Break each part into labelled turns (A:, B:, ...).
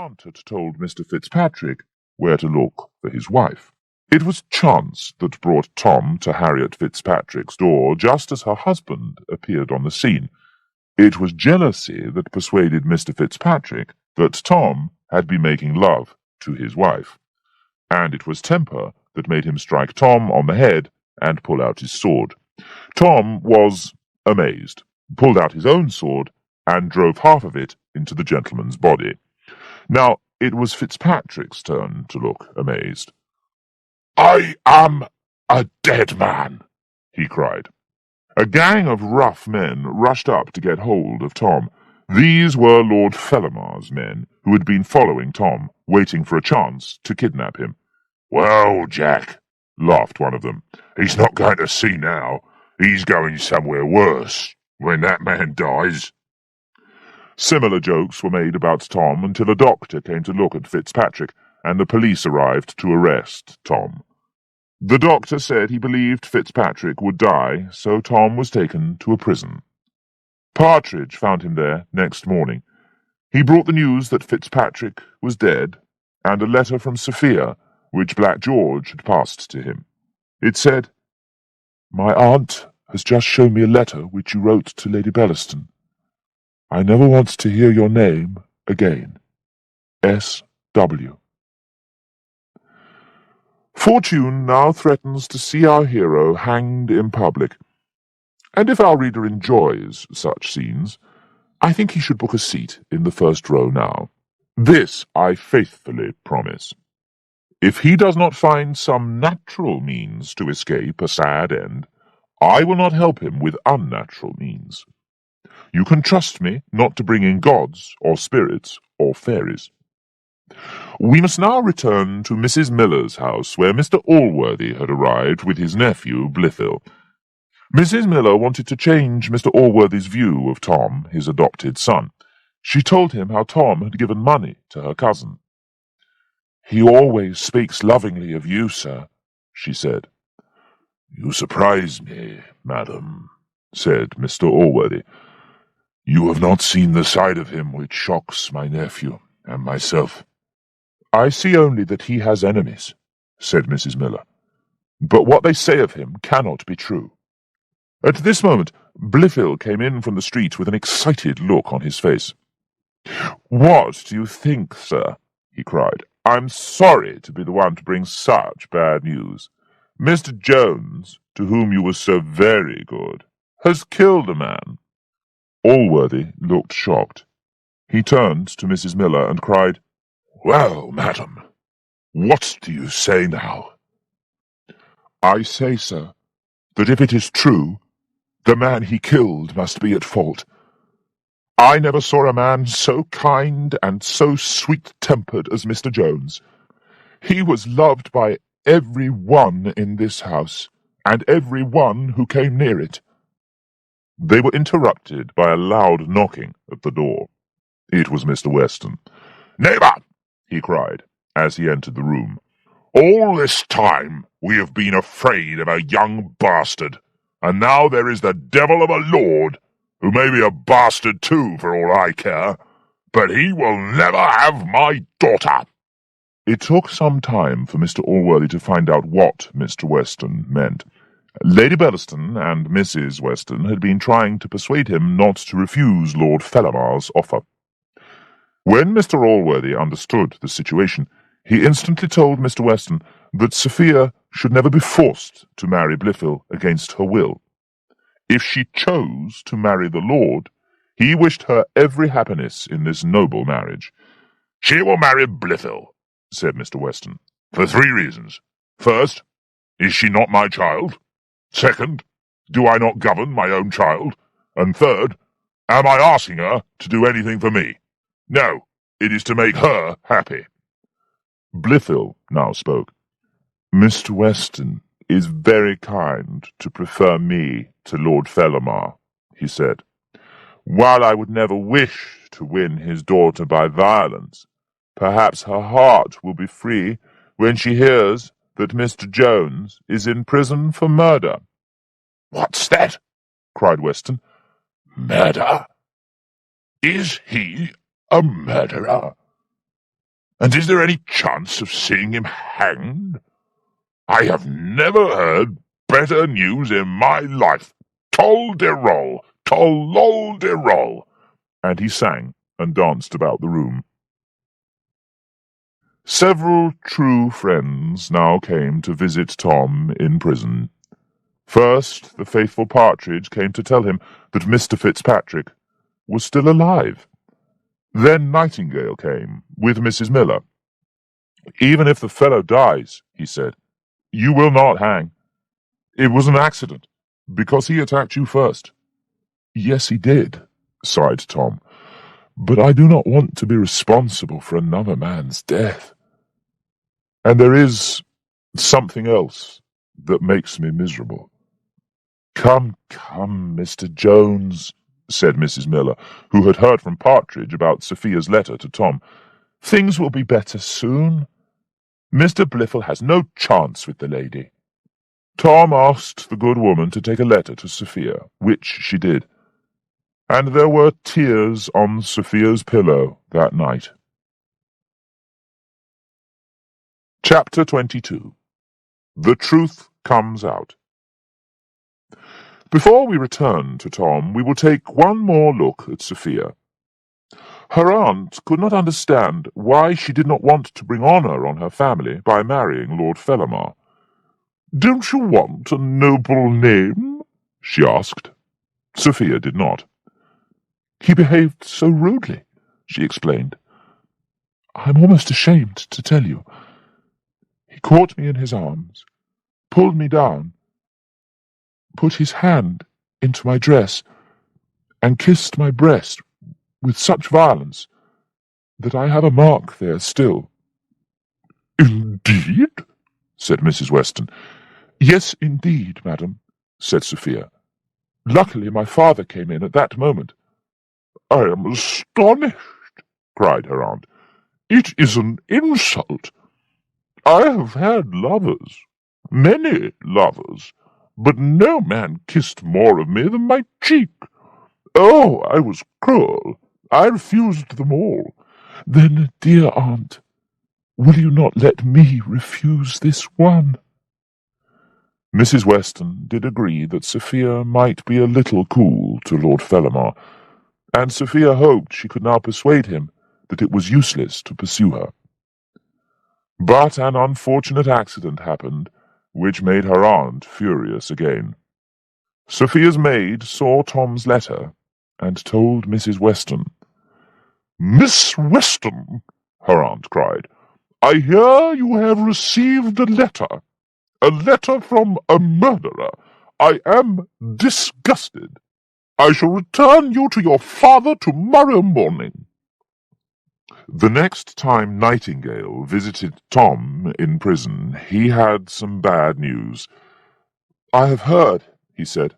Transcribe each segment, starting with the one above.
A: aunt had told Mr. Fitzpatrick where to look for his wife. It was chance that brought Tom to Harriet Fitzpatrick's door just as her husband appeared on the scene. It was jealousy that persuaded Mr. Fitzpatrick that Tom had been making love to his wife, and it was temper that made him strike Tom on the head and pull out his sword. Tom was amazed, pulled out his own sword, and drove half of it into the gentleman's body. Now, it was Fitzpatrick's turn to look amazed. "I am a dead man," he cried. A gang of rough men rushed up to get hold of Tom. These were Lord Felamar's men, who had been following Tom, waiting for a chance to kidnap him. "Well, Jack," laughed one of them, "he's not going to see now. He's going somewhere worse when that man dies." Similar jokes were made about Tom until a doctor came to look at Fitzpatrick, and the police arrived to arrest Tom. The doctor said he believed Fitzpatrick would die, so Tom was taken to a prison. Partridge found him there next morning. He brought the news that Fitzpatrick was dead, and a letter from Sophia, which Black George had passed to him. It said, "My aunt has just shown me a letter which you wrote to Lady Bellaston. I never want to hear your name again. S.W." Fortune now threatens to see our hero hanged in public, and if our reader enjoys such scenes, I think he should book a seat in the first row now. This I faithfully promise. If he does not find some natural means to escape a sad end, I will not help him with unnatural means. You can trust me not to bring in gods or spirits or fairies. We must now return to Mrs. Miller's house, where Mr. Allworthy had arrived with his nephew, Blifil. Mrs. Miller wanted to change Mr. Allworthy's view of Tom, his adopted son. She told him how Tom had given money to her cousin. "He always speaks lovingly of you, sir," she said. "You surprise me, madam," said Mr. Allworthy. "You have not seen the side of him which shocks my nephew and myself." "I see only that he has enemies," said Mrs. Miller. "But what they say of him cannot be true." At this moment, Blifil came in from the street with an excited look on his face. "What do you think, sir?" he cried. "I'm sorry to be the one to bring such bad news. Mr. Jones, to whom you were so very good, has killed a man." Allworthy looked shocked. He turned to Mrs. Miller and cried, "Well, madam, what do you say now?" "I say, sir, that if it is true, the man he killed must be at fault. I never saw a man so kind and so sweet-tempered as Mr. Jones. He was loved by every one in this house, and every one who came near it." They were interrupted by a loud knocking at the door. It was Mr. Weston. "Neighbour!" he cried, as he entered the room. "All this time we have been afraid of a young bastard, and now there is the devil of a lord, who may be a bastard too, for all I care, but he will never have my daughter." It took some time for Mr. Allworthy to find out what Mr. Weston meant. Lady Bellaston and Mrs. Weston had been trying to persuade him not to refuse Lord Felamar's offer. When Mr. Allworthy understood the situation, he instantly told Mr. Weston that Sophia should never be forced to marry Blifil against her will. If she chose to marry the lord, he wished her every happiness in this noble marriage. "She will marry Blifil," said Mr. Weston, "for 3 reasons. First, is she not my child? Second, do I not govern my own child? And third, am I asking her to do anything for me? No, it is to make her happy." Blifil now spoke. "Mr. Weston is very kind to prefer me to Lord Felamar," he said. "While I would never wish to win his daughter by violence, perhaps her heart will be free when she hears that Mr. Jones is in prison for murder." "What's that?" cried Weston. "Murder? Is he a murderer?" And is there any chance of seeing him hanged? I have never heard better news in my life. Tol de rol, tol lol de rol. And he sang and danced about the room. Several true friends now came to visit Tom in prison. First, the faithful Partridge came to tell him that Mr. Fitzpatrick was still alive. Then Nightingale came, with Mrs. Miller. "Even if the fellow dies," he said, "you will not hang. It was an accident, because he attacked you first." "Yes, he did," sighed Tom, "but I do not want to be responsible for another man's death. And there is something else that makes me miserable." "Come, Mr. Jones," said Mrs. Miller, who had heard from Partridge about Sophia's letter to Tom. "Things will be better soon. Mr. Blifil has no chance with the lady." Tom asked the good woman to take a letter to Sophia, which she did. And there were tears on Sophia's pillow that night. Chapter 22. The Truth Comes Out. Before we return to Tom, we will take one more look at Sophia. Her aunt could not understand why she did not want to bring honour on her family by marrying Lord Fellamar. "Don't you want a noble name?" she asked. Sophia did not. "He behaved so rudely," she explained. "I'm almost ashamed to tell you. He caught me in his arms, pulled me down, put his hand into my dress, and kissed my breast with such violence that I have a mark there still." "Indeed?" said Mrs. Weston. "Yes, indeed, madam," said Sophia. "Luckily my father came in at that moment." "I am astonished," cried her aunt. "It is an insult. I have had lovers, many lovers, but no man kissed more of me than my cheek. Oh, I was cruel. I refused them all." "Then, dear aunt, will you not let me refuse this one?" Mrs. Weston did agree that Sophia might be a little cool to Lord Fellamar, and Sophia hoped she could now persuade him that it was useless to pursue her. But an unfortunate accident happened, which made her aunt furious again. Sophia's maid saw Tom's letter, and told Mrs. Weston. "Miss Weston," her aunt cried, "I hear you have received a letter from a murderer. I am disgusted. I shall return you to your father tomorrow morning." The next time Nightingale visited Tom in prison, he had some bad news. "I have heard," he said,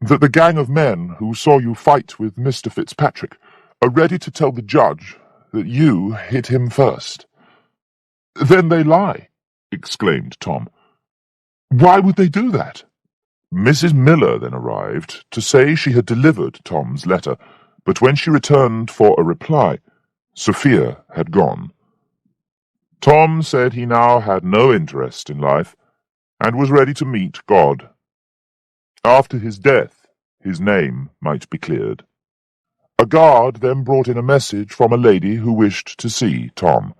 A: "that the gang of men who saw you fight with Mr. Fitzpatrick are ready to tell the judge that you hit him first." "Then they lie," exclaimed Tom. "Why would they do that?" Mrs. Miller then arrived to say she had delivered Tom's letter, but when she returned for a reply, Sophia had gone. Tom said he now had no interest in life, and was ready to meet God. After his death, his name might be cleared. A guard then brought in a message from a lady who wished to see Tom.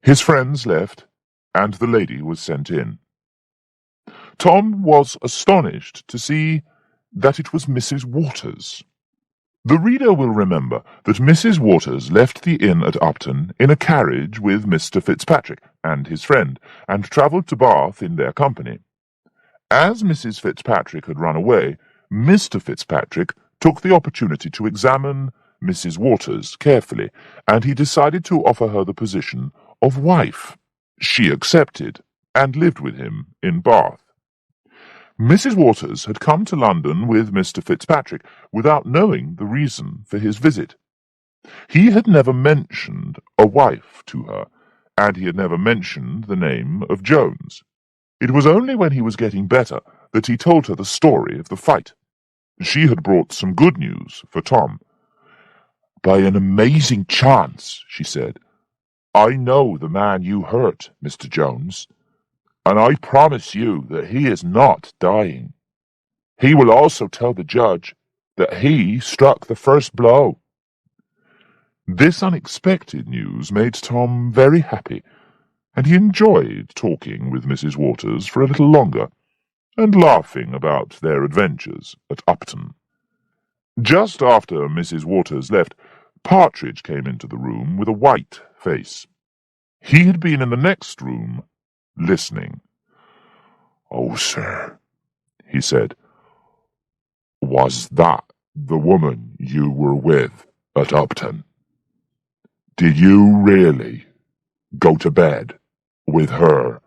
A: His friends left, and the lady was sent in. Tom was astonished to see that it was Mrs. Waters. The reader will remember that Mrs. Waters left the inn at Upton in a carriage with Mr. Fitzpatrick and his friend, and travelled to Bath in their company. As Mrs. Fitzpatrick had run away, Mr. Fitzpatrick took the opportunity to examine Mrs. Waters carefully, and he decided to offer her the position of wife. She accepted, and lived with him in Bath. Mrs. Waters had come to London with Mr. Fitzpatrick without knowing the reason for his visit. He had never mentioned a wife to her, and he had never mentioned the name of Jones. It was only when he was getting better that he told her the story of the fight. She had brought some good news for Tom. "By an amazing chance," she said, I know the man you hurt, Mr. Jones, and I promise you that he is not dying. He will also tell the judge that he struck the first blow." This unexpected news made Tom very happy, and he enjoyed talking with Mrs. Waters for a little longer, and laughing about their adventures at Upton. Just after Mrs. Waters left, Partridge came into the room with a white face. He had been in the next room, listening. "Oh, sir," he said, "was that the woman you were with at Upton? Did you really go to bed with her?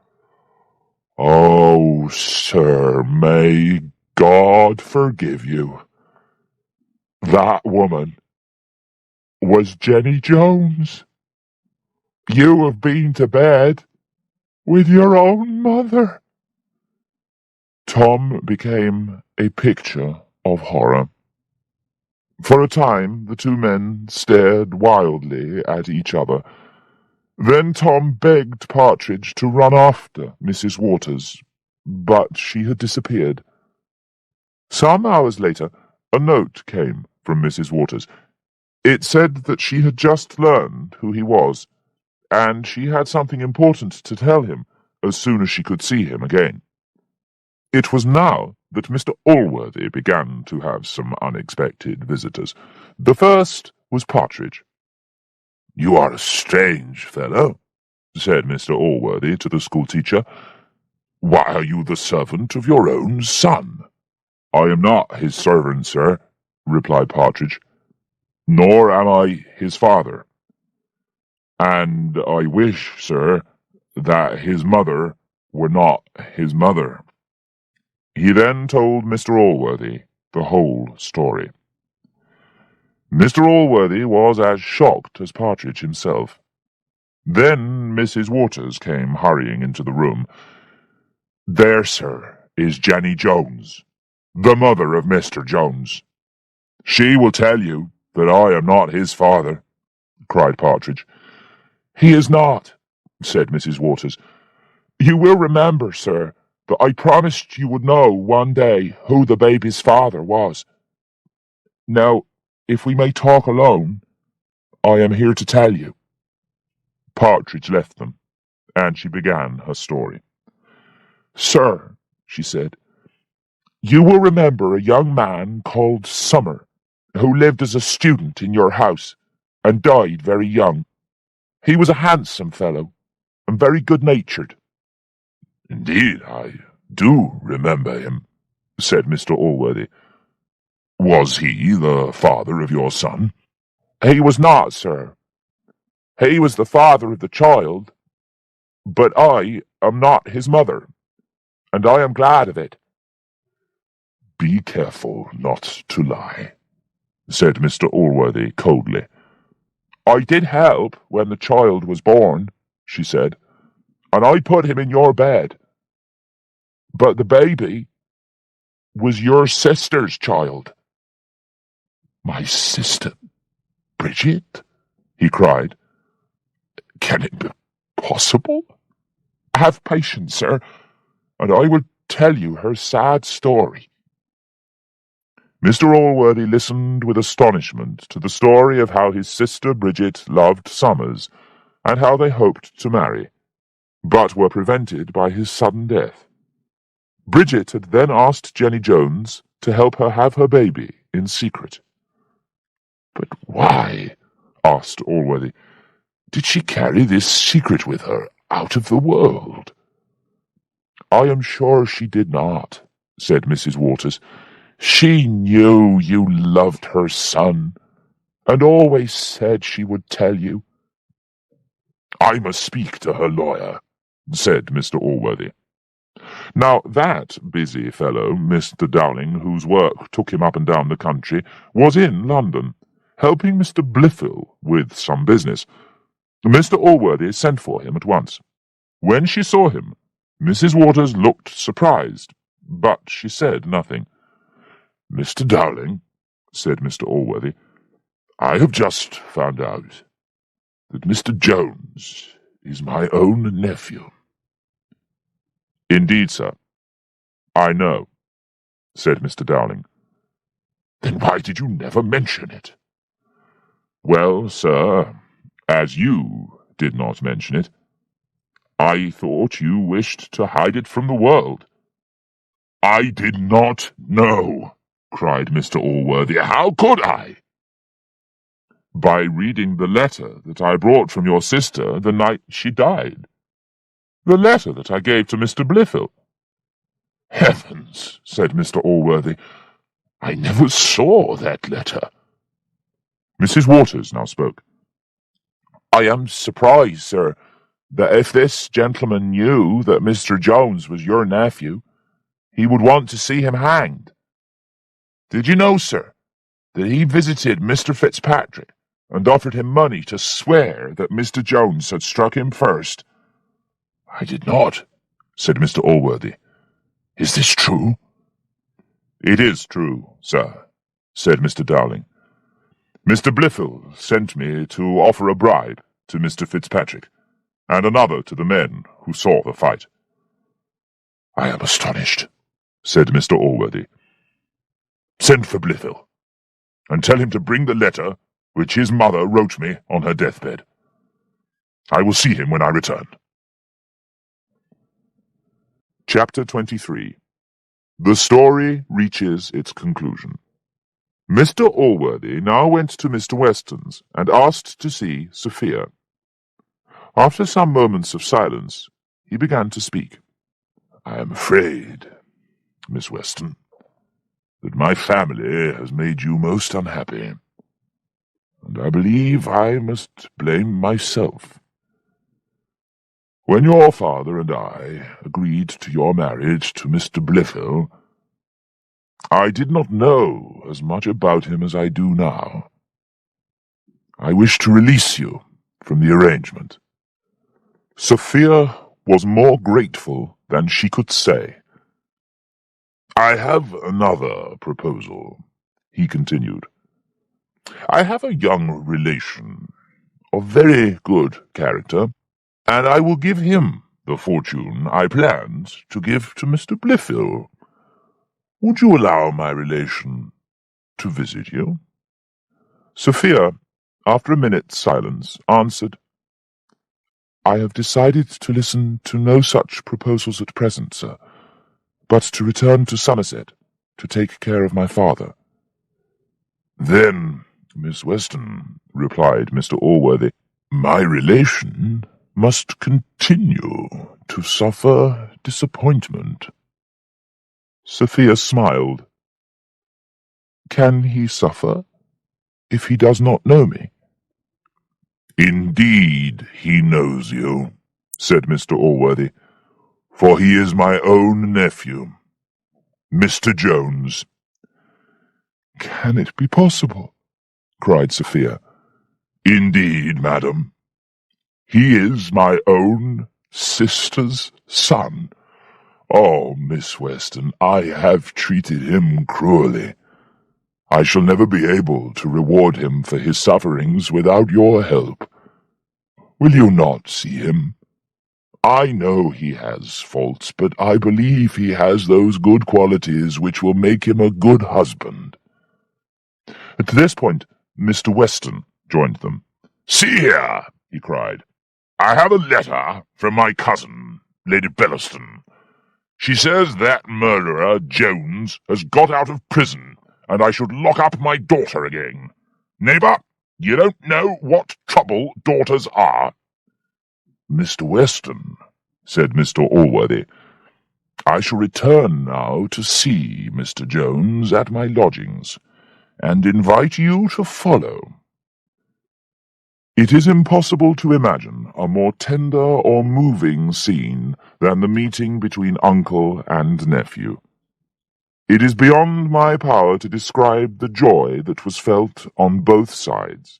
A: Oh, sir, may God forgive you. That woman was Jenny Jones. You have been to bed with your own mother." Tom became a picture of horror. For a time the two men stared wildly at each other. Then Tom begged Partridge to run after Mrs. Waters, but she had disappeared. Some hours later, a note came from Mrs. Waters. It said that she had just learned who he was, and she had something important to tell him as soon as she could see him again. It was now that Mr. Allworthy began to have some unexpected visitors. The first was Partridge. "You are a strange fellow," said Mr. Allworthy to the schoolteacher. "Why are you the servant of your own son?" "I am not his servant, sir," replied Partridge, "nor am I his father. And I wish, sir, that his mother were not his mother." He then told Mr. Allworthy the whole story. Mr. Allworthy was as shocked as Partridge himself. Then Mrs. Waters came hurrying into the room. "There, sir, is Jenny Jones, the mother of Mr. Jones. She will tell you that I am not his father," cried Partridge. "He is not," said Mrs. Waters. "You will remember, sir, that I promised you would know one day who the baby's father was. Now, if we may talk alone, I am here to tell you." Partridge left them, and she began her story. "Sir," she said, "you will remember a young man called Summer, who lived as a student in your house, and died very young. He was a handsome fellow, and very good-natured." "Indeed, I do remember him," said Mr. Allworthy. "Was he the father of your son?" "He was not, sir. He was the father of the child, but I am not his mother, and I am glad of it." "Be careful not to lie," said Mr. Allworthy coldly. "I did help when the child was born," she said, "and I put him in your bed. But the baby was your sister's child." "My sister, Bridget?" he cried. "Can it be possible?" "Have patience, sir, and I will tell you her sad story." Mr. Allworthy listened with astonishment to the story of how his sister Bridget loved Summers, and how they hoped to marry, but were prevented by his sudden death. Bridget had then asked Jenny Jones to help her have her baby in secret. "But why," asked Allworthy, "did she carry this secret with her out of the world?" "I am sure she did not," said Mrs. Waters. "She knew you loved her son, and always said she would tell you." "I must speak to her lawyer," said Mr. Allworthy. Now that busy fellow, Mr. Dowling, whose work took him up and down the country, was in London, helping Mr. Blifil with some business. Mr. Allworthy sent for him at once. When she saw him, Mrs. Waters looked surprised, but she said nothing. "Mr. Dowling," said Mr. Allworthy, "I have just found out that Mr. Jones is my own nephew." "Indeed, sir, I know," said Mr. Dowling. "Then why did you never mention it?" "Well, sir, as you did not mention it, I thought you wished to hide it from the world." "I did not know," cried Mr. Allworthy. "How could I?" "By reading the letter that I brought from your sister the night she died. The letter that I gave to Mr. Blifil." "Heavens," said Mr. Allworthy, "I never saw that letter." Mrs. Waters now spoke. "I am surprised, sir, that if this gentleman knew that Mr. Jones was your nephew, he would want to see him hanged. Did you know, sir, that he visited Mr. Fitzpatrick and offered him money to swear that Mr. Jones had struck him first?" "I did not," said Mr. Allworthy. "Is this true?" "It is true, sir," said Mr. Dowling. "Mr. Blifil sent me to offer a bribe to Mr. Fitzpatrick, and another to the men who saw the fight." "I am astonished," said Mr. Allworthy. "Send for Blifil, and tell him to bring the letter which his mother wrote me on her deathbed. I will see him when I return." Chapter 23. The story reaches its conclusion. Mr. Allworthy now went to Mr. Weston's and asked to see Sophia. After some moments of silence, he began to speak. "I am afraid, Miss Weston, that my family has made you most unhappy, and I believe I must blame myself. When your father and I agreed to your marriage to Mr. Blifil, I did not know as much about him as I do now. I wish to release you from the arrangement." Sophia was more grateful than she could say. "I have another proposal," he continued. "I have a young relation of very good character, and I will give him the fortune I planned to give to Mr. Blifil. Would you allow my relation to visit you?" Sophia, after a minute's silence, answered, "I have decided to listen to no such proposals at present, sir, but to return to Somerset to take care of my father." "Then, Miss Weston," replied Mr. Allworthy, "my relation must continue to suffer disappointment." Sophia smiled. "Can he suffer if he does not know me?" "Indeed he knows you," said Mr. Allworthy, "for he is my own nephew, Mr. Jones." "Can it be possible?" cried Sophia. "Indeed, madam. He is my own sister's son. Oh, Miss Weston, I have treated him cruelly. I shall never be able to reward him for his sufferings without your help. Will you not see him? I know he has faults, but I believe he has those good qualities which will make him a good husband." At this point, Mr. Weston joined them. "See here," he cried. "I have a letter from my cousin, Lady Bellaston. She says that murderer, Jones, has got out of prison, and I should lock up my daughter again. Neighbour, you don't know what trouble daughters are." "Mr. Weston," said Mr. Allworthy, "I shall return now to see Mr. Jones at my lodgings, and invite you to follow. It is impossible to imagine a more tender or moving scene than the meeting between uncle and nephew. It is beyond my power to describe the joy that was felt on both sides.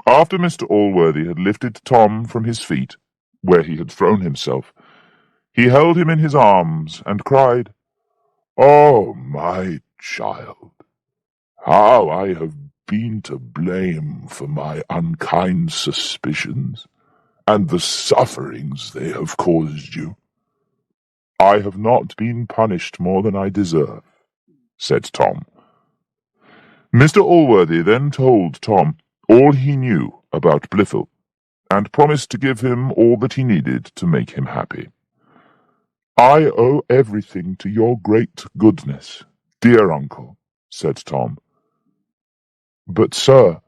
A: After Mr. Allworthy had lifted Tom from his feet, where he had thrown himself, he held him in his arms and cried, "Oh, my child, how I have been to blame for my unkind suspicions, and the sufferings they have caused you. I have not been punished more than I deserve, said Tom. Mr. Allworthy then told Tom all he knew about Blifil, and promised to give him all that he needed to make him happy. I owe everything to your great goodness, dear uncle, said Tom. But, sir,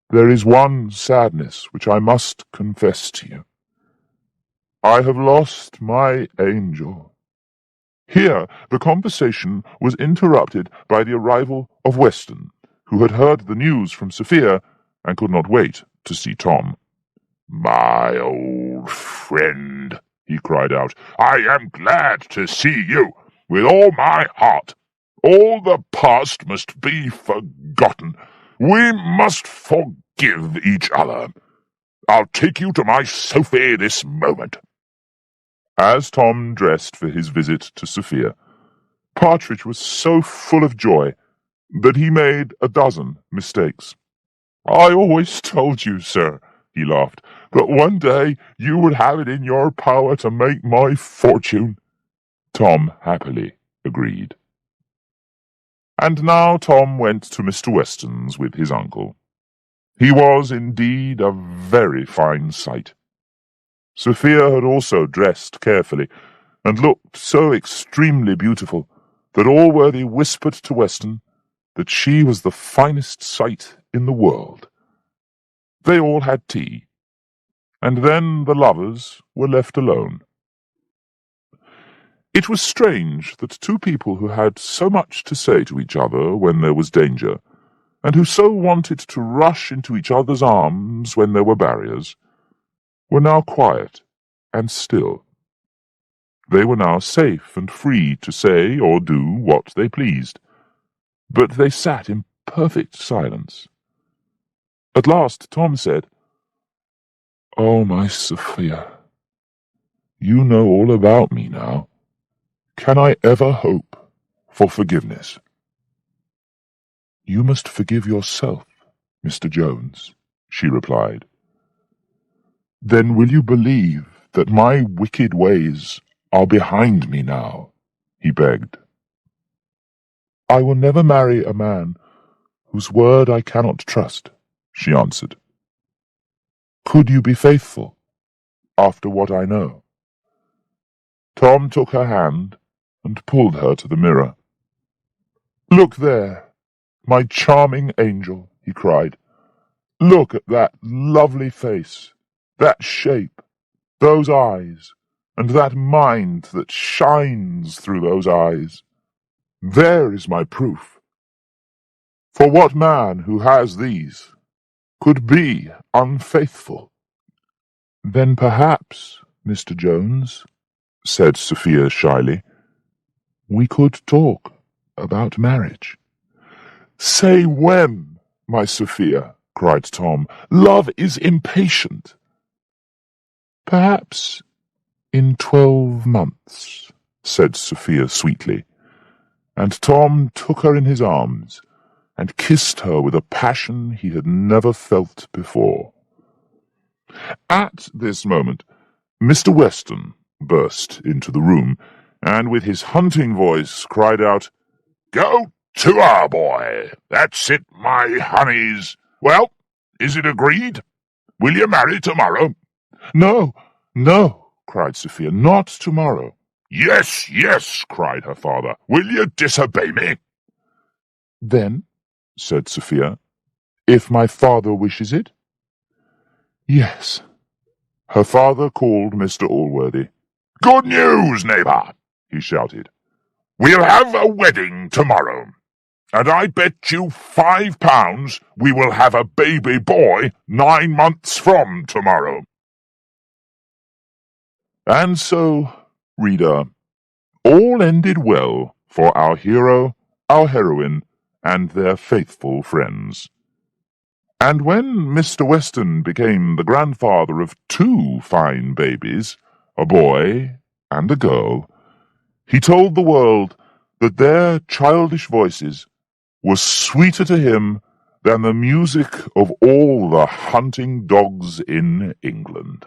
A: there is one sadness which I must confess to you. I have lost my angel. Here the conversation was interrupted by the arrival of Weston, who had heard the news from Sophia and could not wait to see Tom. "My old friend," he cried out, "I am glad to see you, with all my heart. All the past must be forgotten. We must forgive each other. I'll take you to my Sophie this moment." As Tom dressed for his visit to Sophia, Partridge was so full of joy that he made a dozen mistakes. "I always told you, sir," he laughed, "that one day you would have it in your power to make my fortune." Tom happily agreed. And now Tom went to Mr. Weston's with his uncle. He was indeed a very fine sight. Sophia had also dressed carefully, and looked so extremely beautiful that Allworthy whispered to Weston that she was the finest sight in the world. They all had tea, and then the lovers were left alone. It was strange that two people who had so much to say to each other when there was danger, and who so wanted to rush into each other's arms when there were barriers, were now quiet and still. They were now safe and free to say or do what they pleased, but they sat in perfect silence. At last Tom said, "Oh, my Sophia, you know all about me now. Can I ever hope for forgiveness?" "You must forgive yourself, Mr. Jones," she replied. "Then will you believe that my wicked ways are behind me now?" he begged. "I will never marry a man whose word I cannot trust," she answered. "Could you be faithful, after what I know?" Tom took her hand and pulled her to the mirror. "Look there, my charming angel," he cried. "Look at that lovely face, that shape, those eyes, and that mind that shines through those eyes. There is my proof. For what man who has these could be unfaithful?" "Then perhaps, Mr. Jones," said Sophia shyly, "we could talk about marriage." "Say when, my Sophia," cried Tom. "Love is impatient." "Perhaps in 12 months," said Sophia sweetly, and Tom took her in his arms and kissed her with a passion he had never felt before. At this moment, Mr. Weston burst into the room, and with his hunting voice cried out, "Go to her, boy! That's it, my honeys! Well, is it agreed? Will you marry tomorrow?" "No, no," cried Sophia, "not tomorrow." "Yes, yes," cried her father. "Will you disobey me?" "Then," said Sophia, "if my father wishes it?" "Yes." Her father called Mr. Allworthy. "Good news, neighbour!" he shouted. "We'll have a wedding tomorrow, and I bet you £5 we will have a baby boy 9 months from tomorrow." And so, reader, all ended well for our hero, our heroine, and their faithful friends. And when Mr. Weston became the grandfather of 2 fine babies, a boy and a girl, he told the world that their childish voices were sweeter to him than the music of all the hunting dogs in England.